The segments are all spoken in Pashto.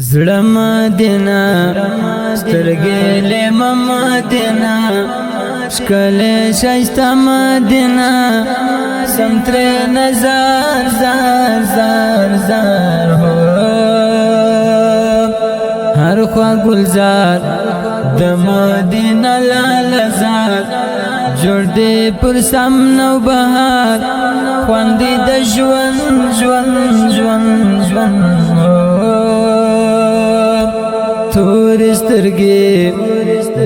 زړه مدینه سترګې له مدینه ښکلې ښایسته مدینه سم ترې نظر زار زار زار هو هر خوا گلزار د مدینه لاله زار جوړ دې پر سم نو بهار خوندې د ژوند ژوند ژوند ژوند تور سترګې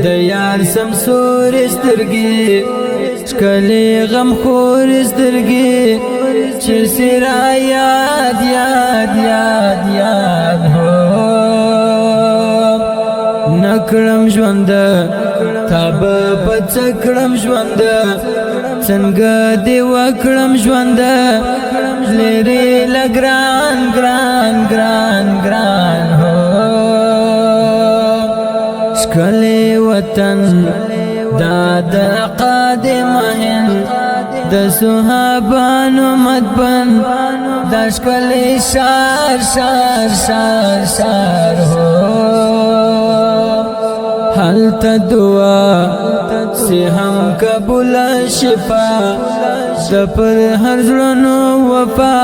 د یار سمسور سترګې ښکلې غم خور سترګې چې سره یاد یاد یاد یاد هو نکړم ژوند تا به په څه کړم ژوند څنګه دې وکړم ژوند لرې له ګران ګران ګران ګران هو ښکلی وطن دا د قادم هند د صحابانو مدبن دا ښکلی ښار ښار ښار ښار هو هلته دعا سي هم قبول شفا د پر هر زړونو وفا